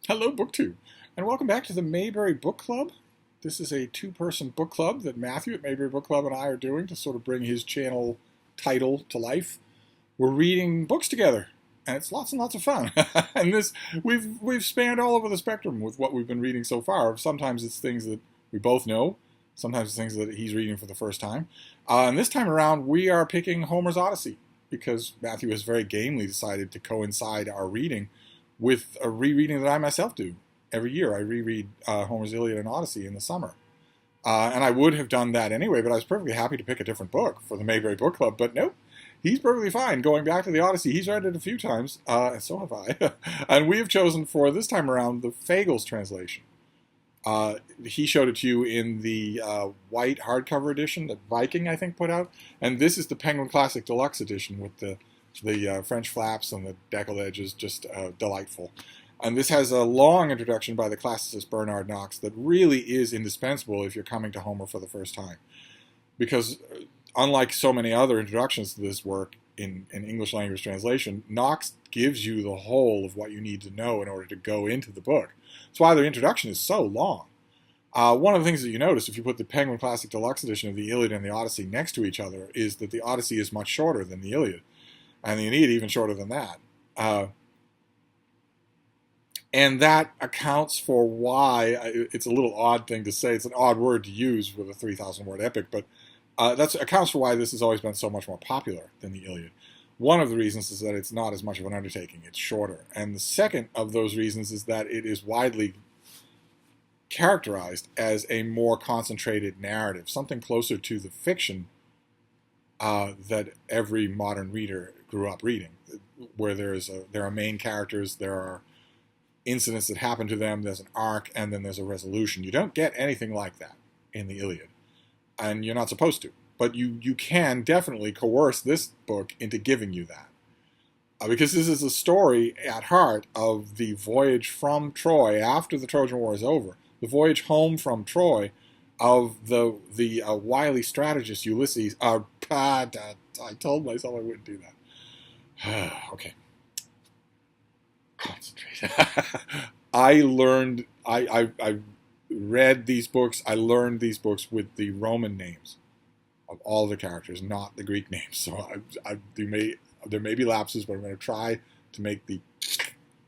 Hello, BookTube, and welcome back to the Mayberry Book Club. This is a two-person book club that Matthew at Mayberry Book Club and I are doing to sort of bring his channel title to life. We're reading books together, and it's lots and lots of fun. And we've spanned all over the spectrum with what we've been reading so far. Sometimes it's things that we both know. Sometimes it's things that he's reading for the first time. And this time around, we are picking Homer's Odyssey because Matthew has very gamely decided to coincide our reading with a rereading that I myself do. Every year I reread Homer's Iliad and Odyssey in the summer. And I would have done that anyway, but I was perfectly happy to pick a different book for the Mayberry Book Club. But nope, he's perfectly fine going back to the Odyssey. He's read it a few times, and so have I. And we have chosen for this time around the Fagles translation. He showed it to you in the white hardcover edition that Viking, I think, put out. And this is the Penguin Classic Deluxe edition with the French flaps and the deckled edges, just delightful. And this has a long introduction by the classicist Bernard Knox that really is indispensable if you're coming to Homer for the first time. Because unlike so many other introductions to this work in English language translation, Knox gives you the whole of what you need to know in order to go into the book. That's why the introduction is so long. One of the things that you notice if you put the Penguin Classic Deluxe edition of the Iliad and the Odyssey next to each other is that the Odyssey is much shorter than the Iliad. And the Aeneid even shorter than that. And that accounts for why, it's a little odd thing to say, it's an odd word to use with a 3,000-word epic, but that accounts for why this has always been so much more popular than the Iliad. One of the reasons is that it's not as much of an undertaking, it's shorter. And the second of those reasons is that it is widely characterized as a more concentrated narrative, something closer to the fiction that every modern reader grew up reading, where there are main characters, there are incidents that happen to them, there's an arc, and then there's a resolution. You don't get anything like that in the Iliad, and you're not supposed to. But you can definitely coerce this book into giving you that. Because this is a story at heart of the voyage from Troy after the Trojan War is over, the voyage home from Troy of the wily strategist Ulysses. I told myself I wouldn't do that. Okay. Concentrate. I read these books, I learned these books with the Roman names of all the characters, not the Greek names. So there may be lapses, but I'm going to try to make the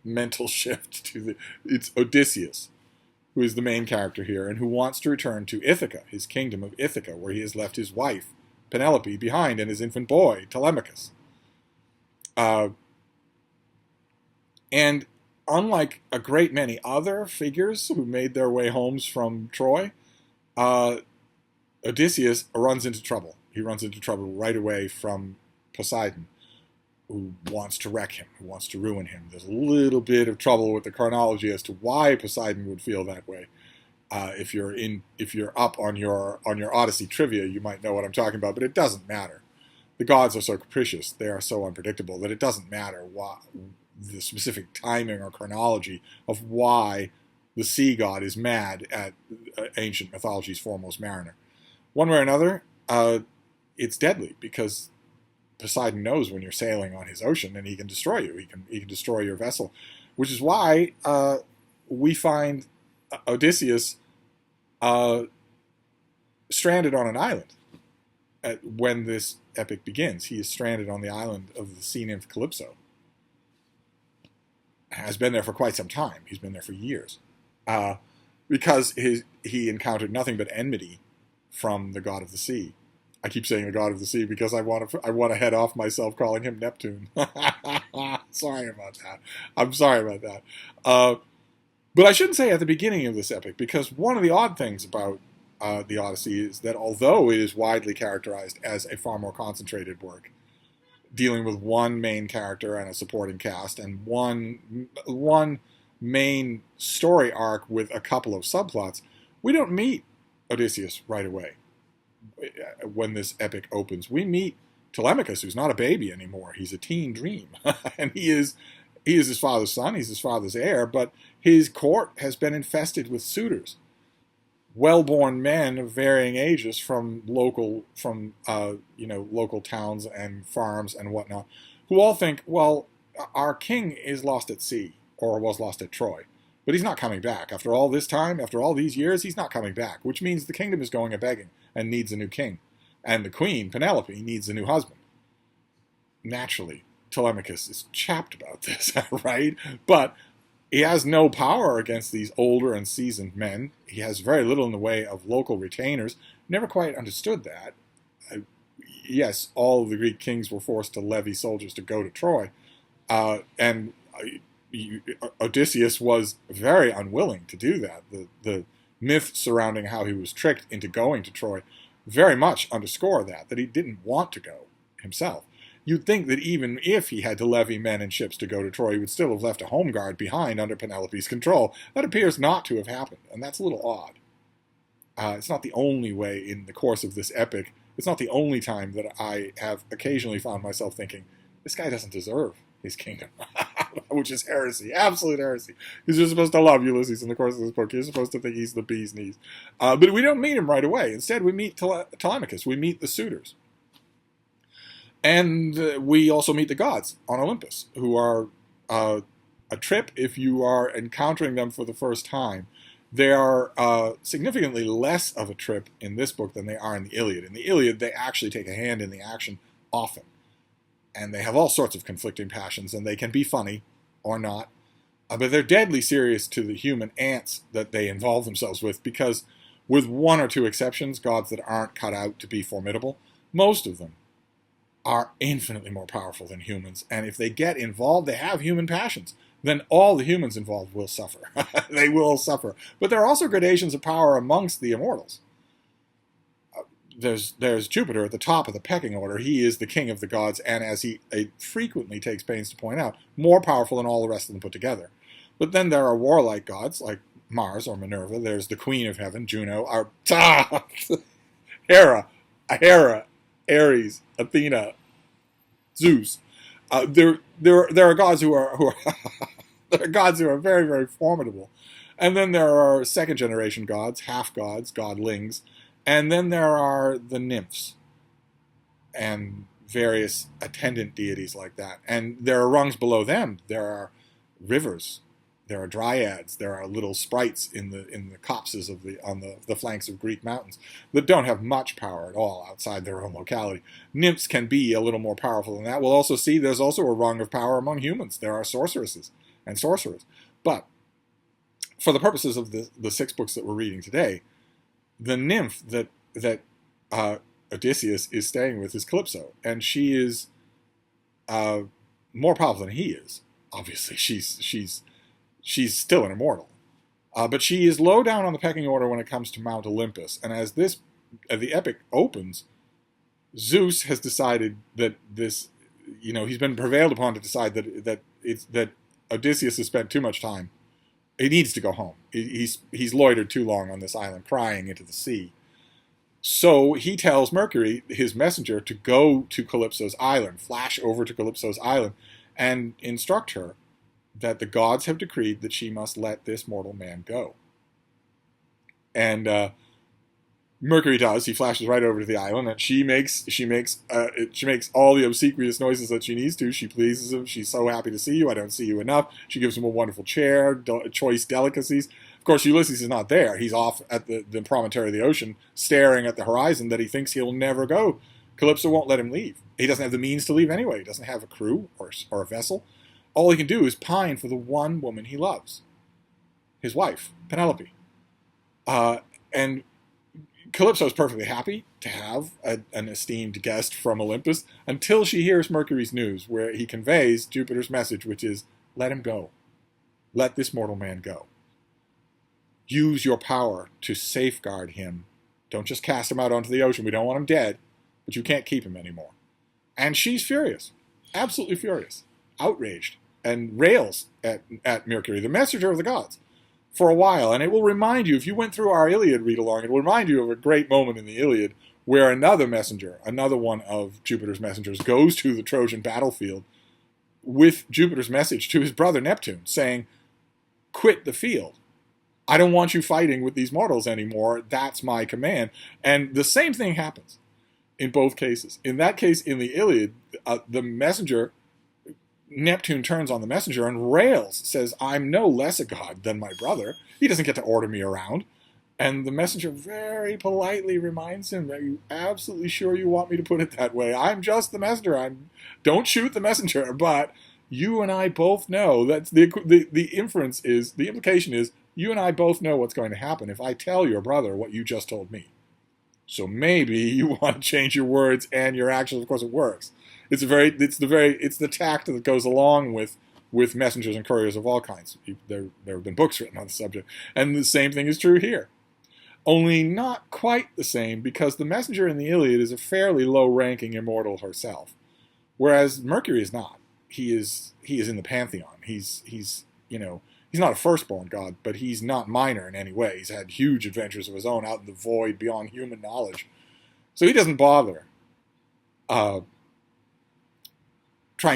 mental shift to it's Odysseus, who is the main character here, and who wants to return to Ithaca, his kingdom of Ithaca, where he has left his wife, Penelope, behind, and his infant boy, Telemachus. And unlike a great many other figures who made their way homes from Troy, Odysseus runs into trouble. He runs into trouble right away from Poseidon, who wants to wreck him, who wants to ruin him. There's a little bit of trouble with the chronology as to why Poseidon would feel that way. If you're up on your Odyssey trivia, you might know what I'm talking about, but it doesn't matter. The gods are so capricious, they are so unpredictable that it doesn't matter the specific timing or chronology of why the sea god is mad at ancient mythology's foremost mariner. One way or another, it's deadly because Poseidon knows when you're sailing on his ocean and he can destroy you. He can destroy your vessel, which is why we find Odysseus stranded on an island when this epic begins. He is stranded on the island of the sea nymph Calypso. Has been there for quite some time. He's been there for years. Because he encountered nothing but enmity from the god of the sea. I keep saying the god of the sea because I want to head off myself calling him Neptune. Sorry about that. I'm sorry about that. But I shouldn't say at the beginning of this epic, because one of the odd things about the Odyssey is that although it is widely characterized as a far more concentrated work, dealing with one main character and a supporting cast, and one main story arc with a couple of subplots, we don't meet Odysseus right away. When this epic opens, we meet Telemachus, who's not a baby anymore. He's a teen dream. And he is his father's son, he's his father's heir, but his court has been infested with suitors. Well-born men of varying ages from local towns and farms and whatnot, who all think, well, our king is lost at sea, or was lost at Troy. But he's not coming back. After all this time, after all these years, he's not coming back, which means the kingdom is going a-begging and needs a new king. And the queen, Penelope, needs a new husband. Naturally, Telemachus is chapped about this, right? But he has no power against these older and seasoned men. He has very little in the way of local retainers. Never quite understood that. Yes, all of the Greek kings were forced to levy soldiers to go to Troy. And Odysseus was very unwilling to do that. The myth surrounding how he was tricked into going to Troy very much underscore that he didn't want to go himself. You'd think that even if he had to levy men and ships to go to Troy, he would still have left a home guard behind under Penelope's control. That appears not to have happened, and that's a little odd. It's not the only way in the course of this epic. It's not the only time that I have occasionally found myself thinking, this guy doesn't deserve his kingdom, which is heresy, absolute heresy. Because you're supposed to love Ulysses in the course of this book. You're supposed to think he's the bee's knees. But we don't meet him right away. Instead, we meet Telemachus. We meet the suitors. And we also meet the gods on Olympus, who are a trip if you are encountering them for the first time. They are significantly less of a trip in this book than they are in the Iliad. In the Iliad, they actually take a hand in the action often. And they have all sorts of conflicting passions, and they can be funny or not. But they're deadly serious to the human ants that they involve themselves with, because with one or two exceptions, gods that aren't cut out to be formidable, most of them are infinitely more powerful than humans. And if they get involved, they have human passions, then all the humans involved will suffer. They will suffer. But there are also gradations of power amongst the immortals. There's Jupiter at the top of the pecking order. He is the king of the gods, and as he frequently takes pains to point out, more powerful than all the rest of them put together. But then there are warlike gods, like Mars or Minerva. There's the queen of heaven, Juno, Hera, Ares, Athena, Zeus. There are gods who are there are gods who are very, very formidable, and then there are second generation gods, half gods, godlings, and then there are the nymphs and various attendant deities like that. And there are rungs below them. There are rivers. There are dryads. There are little sprites in the copses on the flanks of Greek mountains that don't have much power at all outside their own locality. Nymphs can be a little more powerful than that. We'll also see there's also a rung of power among humans. There are sorceresses and sorcerers. But for the purposes of the 6 books that we're reading today, the nymph that Odysseus is staying with is Calypso, and she is more powerful than he is. Obviously, she's still an immortal. But she is low down on the pecking order when it comes to Mount Olympus. And as the epic opens, Zeus has decided that he's been prevailed upon to decide that Odysseus has spent too much time. He needs to go home. He's loitered too long on this island, crying into the sea. So he tells Mercury, his messenger, to go to Calypso's island, flash over to Calypso's island, and instruct her that the gods have decreed that she must let this mortal man go. And Mercury does. He flashes right over to the island, and she makes all the obsequious noises that she needs to. She pleases him. She's so happy to see you. I don't see you enough. She gives him a wonderful chair, choice delicacies. Of course, Ulysses is not there. He's off at the promontory of the ocean, staring at the horizon that he thinks he'll never go. Calypso won't let him leave. He doesn't have the means to leave anyway. He doesn't have a crew or a vessel. All he can do is pine for the one woman he loves, his wife, Penelope. And Calypso is perfectly happy to have an esteemed guest from Olympus until she hears Mercury's news, where he conveys Jupiter's message, which is, let him go. Let this mortal man go. Use your power to safeguard him. Don't just cast him out onto the ocean. We don't want him dead, but you can't keep him anymore. And she's furious, absolutely furious, outraged, and rails at Mercury, the messenger of the gods, for a while. And it will remind you, if you went through our Iliad read-along, it will remind you of a great moment in the Iliad where another messenger, another one of Jupiter's messengers, goes to the Trojan battlefield with Jupiter's message to his brother Neptune, saying, quit the field. I don't want you fighting with these mortals anymore. That's my command. And the same thing happens in both cases. In that case, in the Iliad, the messenger Neptune turns on the messenger and rails, says, I'm no less a god than my brother. He doesn't get to order me around. And the messenger very politely reminds him, are you absolutely sure you want me to put it that way? I'm just the messenger. Don't shoot the messenger. But you and I both know, that's the inference is, the implication is, you and I both know what's going to happen if I tell your brother what you just told me. So maybe you want to change your words and your actions. Of course, it works. It's the tact that goes along with messengers and couriers of all kinds. There have been books written on the subject, and the same thing is true here. Only not quite the same, because the messenger in the Iliad is a fairly low-ranking immortal herself, whereas Mercury is not. He is in the pantheon. He's not a firstborn god, but he's not minor in any way. He's had huge adventures of his own out in the void beyond human knowledge. So he doesn't bother trying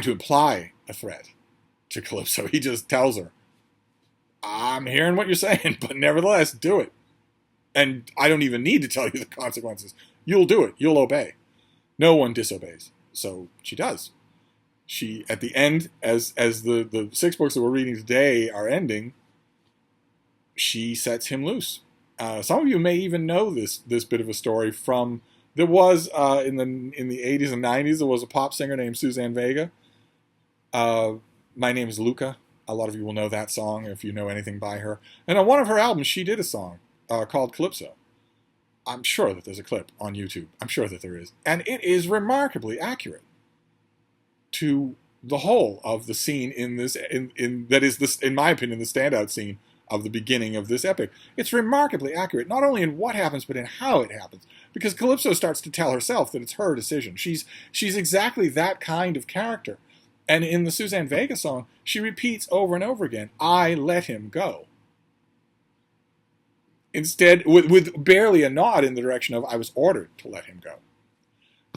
to imply a threat to Calypso. He just tells her, I'm hearing what you're saying, but nevertheless, do it. And I don't even need to tell you the consequences. You'll do it. You'll obey. No one disobeys. So she does. She, at the end, as the 6 books that we're reading today are ending, she sets him loose. Some of you may even know this bit of a story from, there was, in the 80s and 90s, there was a pop singer named Suzanne Vega. My Name is Luca. A lot of you will know that song if you know anything by her. And on one of her albums, she did a song called Calypso. I'm sure that there's a clip on YouTube. I'm sure that there is. And it is remarkably accurate to the whole of the scene in this, that is, this, in my opinion, the standout scene of the beginning of this epic. It's remarkably accurate, not only in what happens, but in how it happens. Because Calypso starts to tell herself that it's her decision. She's exactly that kind of character. And in the Suzanne Vega song, she repeats over and over again, I let him go. Instead, with barely a nod in the direction of, I was ordered to let him go.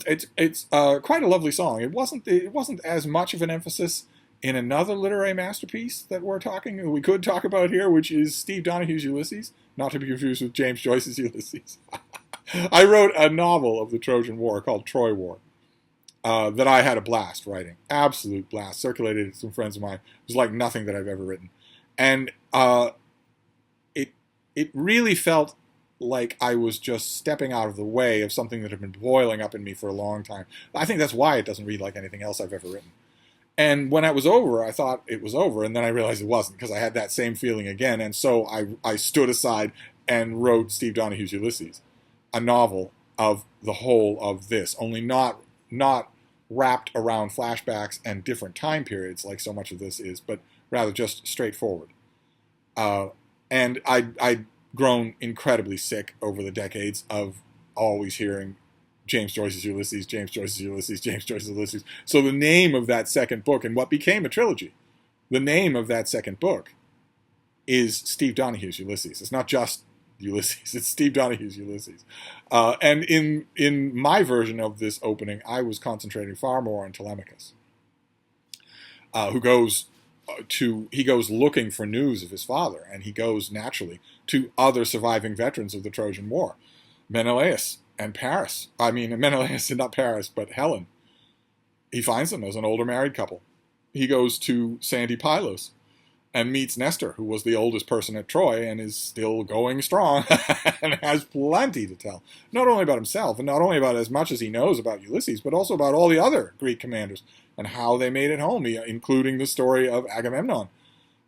It's quite a lovely song. It wasn't as much of an emphasis in another literary masterpiece that we could talk about here, which is Steve Donoghue's Ulysses, not to be confused with James Joyce's Ulysses. I wrote a novel of the Trojan War called Troy War that I had a blast writing, absolute blast. Circulated to some friends of mine. It was like nothing that I've ever written, and it really felt like I was just stepping out of the way of something that had been boiling up in me for a long time. I think that's why it doesn't read like anything else I've ever written. And when it was over, I thought it was over, and then I realized it wasn't, because I had that same feeling again, and so I stood aside and wrote Steve Donoghue's Ulysses, a novel of the whole of this, only not wrapped around flashbacks and different time periods like so much of this is, but rather just straightforward. And I'd grown incredibly sick over the decades of always hearing James Joyce's Ulysses, James Joyce's Ulysses, James Joyce's Ulysses. So the name of that second book, and what became a trilogy, the name of that second book is Steve Donoghue's Ulysses. It's not just Ulysses, it's Steve Donoghue's Ulysses. And in my version of this opening, I was concentrating far more on Telemachus, who goes looking for news of his father, and he goes naturally to other surviving veterans of the Trojan War, Menelaus and Paris. I mean, Menelaus and not Paris, but Helen. He finds them as an older married couple. He goes to sandy Pylos and meets Nestor, who was the oldest person at Troy and is still going strong and has plenty to tell, not only about himself and not only about as much as he knows about Ulysses, but also about all the other Greek commanders and how they made it home, including the story of Agamemnon,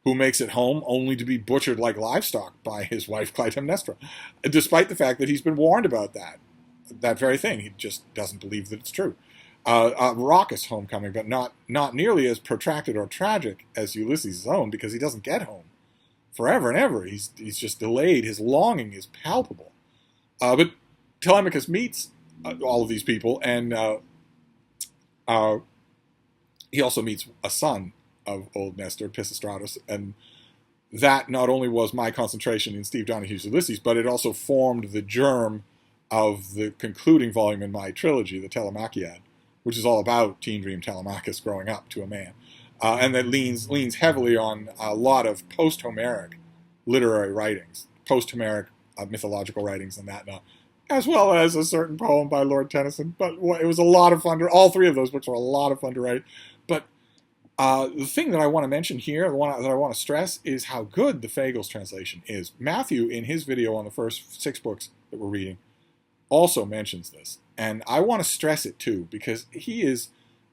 who makes it home only to be butchered like livestock by his wife Clytemnestra, despite the fact that he's been warned about that very thing. He just doesn't believe that it's true. A raucous homecoming, but not nearly as protracted or tragic as Ulysses' own, because he doesn't get home forever and ever. He's just delayed. His longing is palpable. But Telemachus meets all of these people, and he also meets a son of old Nestor, Pisistratus, and that not only was my concentration in Steve Donoghue's Ulysses, but it also formed the germ of the concluding volume in my trilogy, the Telemachian, which is all about teen dream Telemachus growing up to a man, and that leans heavily on a lot of post-Homeric literary writings, post-Homeric mythological writings, and that, as well as a certain poem by Lord Tennyson. But it was a lot of fun. All three of those books were a lot of fun to write. But The thing that I want to mention here, the one that I want to stress, is how good the Fagles translation is. Matthew, in his video on the first 6 books that we're reading, also mentions this. And I want to stress it too, because he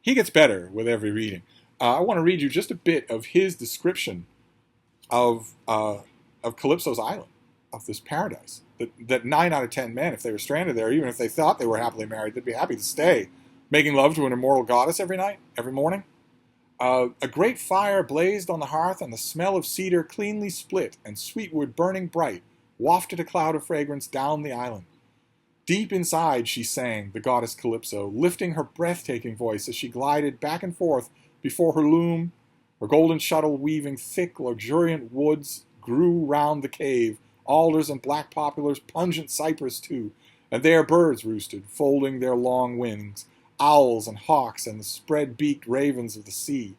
gets better with every reading. I want to read you just a bit of his description of Calypso's island, of this paradise. That 9 out of 10 men, if they were stranded there, even if they thought they were happily married, they'd be happy to stay, making love to an immortal goddess every night, every morning. A great fire blazed on the hearth, and the smell of cedar cleanly split, and sweetwood burning bright, wafted a cloud of fragrance down the island. Deep inside she sang, the goddess Calypso, lifting her breathtaking voice as she glided back and forth before her loom. Her golden shuttle weaving thick, luxuriant woods grew round the cave, alders and black poplars, pungent cypress too, and there birds roosted, folding their long wings, owls and hawks and the spread-beaked ravens of the sea,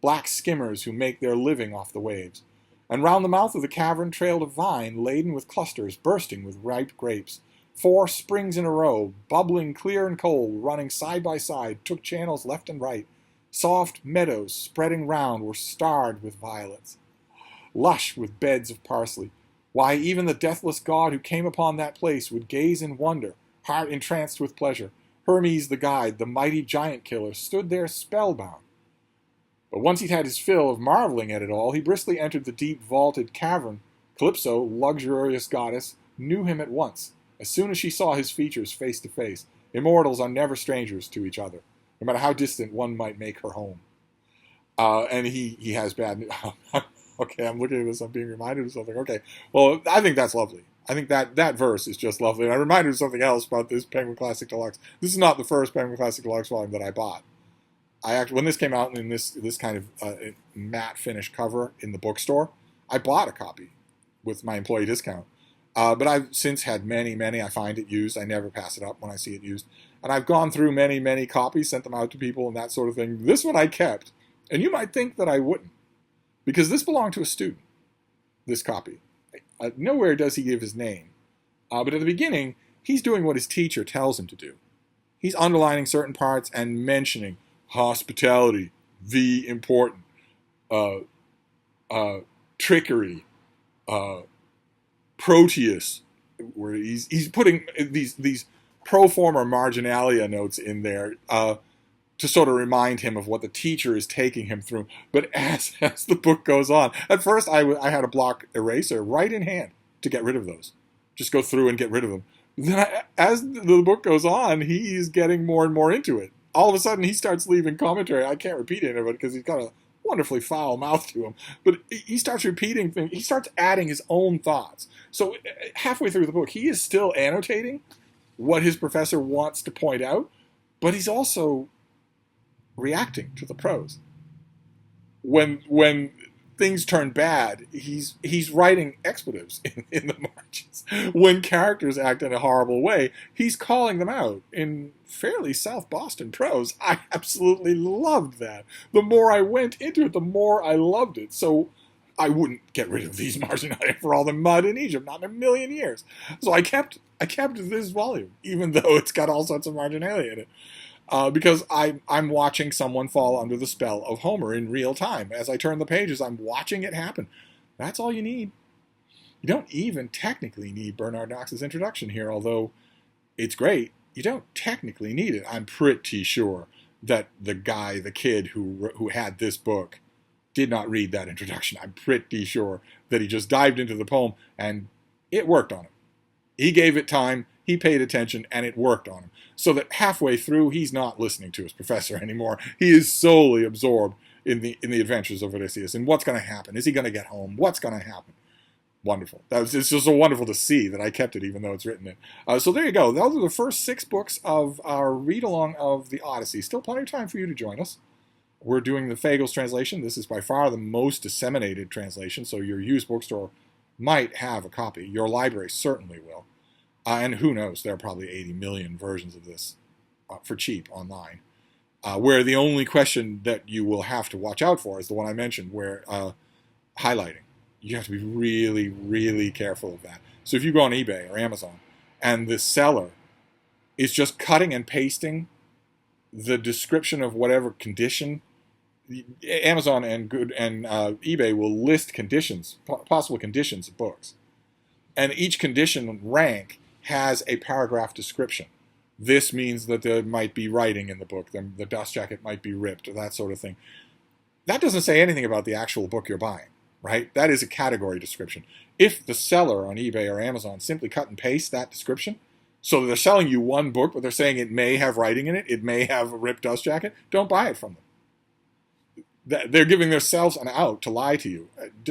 black skimmers who make their living off the waves. And round the mouth of the cavern trailed a vine laden with clusters bursting with ripe grapes. 4 springs in a row, bubbling clear and cold, running side by side, took channels left and right. Soft meadows spreading round were starred with violets, lush with beds of parsley. Why, even the deathless god who came upon that place would gaze in wonder, heart entranced with pleasure. Hermes the guide, the mighty giant killer, stood there spellbound. But once he'd had his fill of marveling at it all, he briskly entered the deep vaulted cavern. Calypso, luxurious goddess, knew him at once, as soon as she saw his features face to face. Immortals are never strangers to each other, no matter how distant one might make her home. And he has bad news. Okay, I'm looking at this, I'm being reminded of something. Okay, well, I think that's lovely. I think that verse is just lovely. And I'm reminded of something else about this Penguin Classic Deluxe. This is not the first Penguin Classic Deluxe volume that I bought. When this came out in this kind of matte finish cover in the bookstore, I bought a copy with my employee discount. But I've since had many. I find it used. I never pass it up when I see it used. And I've gone through many copies, sent them out to people and that sort of thing. This one I kept. And you might think that I wouldn't, because this belonged to a student, this copy. Nowhere does he give his name. But at the beginning, he's doing what his teacher tells him to do. He's underlining certain parts and mentioning hospitality, the important, trickery, Proteus, where he's putting these pro forma marginalia notes in there to sort of remind him of what the teacher is taking him through. But as the book goes on, at first I had a block eraser right in hand to get rid of those. Just go through and get rid of them. Then as the book goes on, he's getting more and more into it. All of a sudden, he starts leaving commentary. I can't repeat any of it because he's got a wonderfully foul mouth to him. But he starts repeating things. He starts adding his own thoughts. So halfway through the book, he is still annotating what his professor wants to point out, but he's also reacting to the prose. When things turn bad, he's writing expletives in the margins. When characters act in a horrible way, he's calling them out in fairly South Boston prose. I absolutely loved that. The more I went into it, the more I loved it. So I wouldn't get rid of these marginalia for all the mud in Egypt, not in a million years. So I kept this volume, even though it's got all sorts of marginalia in it. Because I'm watching someone fall under the spell of Homer in real time. As I turn the pages, I'm watching it happen. That's all you need. You don't even technically need Bernard Knox's introduction here, although it's great. You don't technically need it. I'm pretty sure that the kid who had this book did not read that introduction. I'm pretty sure that he just dived into the poem and it worked on him. He gave it time, he paid attention, and it worked on him. So that halfway through, he's not listening to his professor anymore. He is solely absorbed in the adventures of Odysseus and what's going to happen. Is he going to get home? What's going to happen? Wonderful. It's just so wonderful to see that I kept it even though it's written in. So there you go. Those are the first 6 books of our read-along of the Odyssey. Still plenty of time for you to join us. We're doing the Fagles translation. This is by far the most disseminated translation, so your used bookstore might have a copy. Your library certainly will. And who knows, there are probably 80 million versions of this for cheap online. Where the only question that you will have to watch out for is the one I mentioned, where highlighting. You have to be really, really careful of that. So if you go on eBay or Amazon and the seller is just cutting and pasting the description of whatever condition Amazon and eBay will list conditions, possible conditions of books, and each condition rank has a paragraph description. This means that there might be writing in the book, the dust jacket might be ripped, or that sort of thing. That doesn't say anything about the actual book you're buying, right? That is a category description. If the seller on eBay or Amazon simply cut and paste that description, so they're selling you one book, but they're saying it may have writing in it, it may have a ripped dust jacket, don't buy it from them. They're giving themselves an out to lie to you,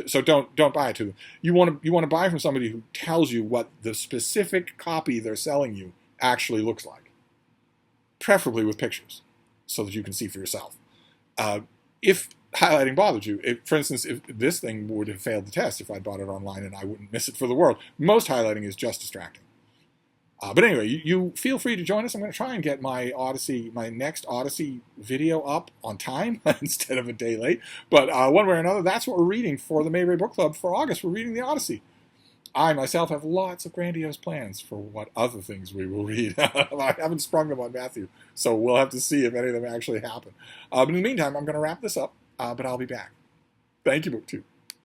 so don't buy it to them. You want to buy from somebody who tells you what the specific copy they're selling you actually looks like, preferably with pictures, so that you can see for yourself. If highlighting bothered you, for instance, if this thing would have failed the test if I bought it online, and I wouldn't miss it for the world. Most highlighting is just distracting. But anyway, you feel free to join us. I'm going to try and get my next Odyssey video up on time instead of a day late. But one way or another, that's what we're reading for the Mayberry Book Club for August. We're reading the Odyssey. I myself have lots of grandiose plans for what other things we will read. I haven't sprung them on Matthew, so we'll have to see if any of them actually happen. But in the meantime, I'm going to wrap this up, but I'll be back. Thank you, BookTube.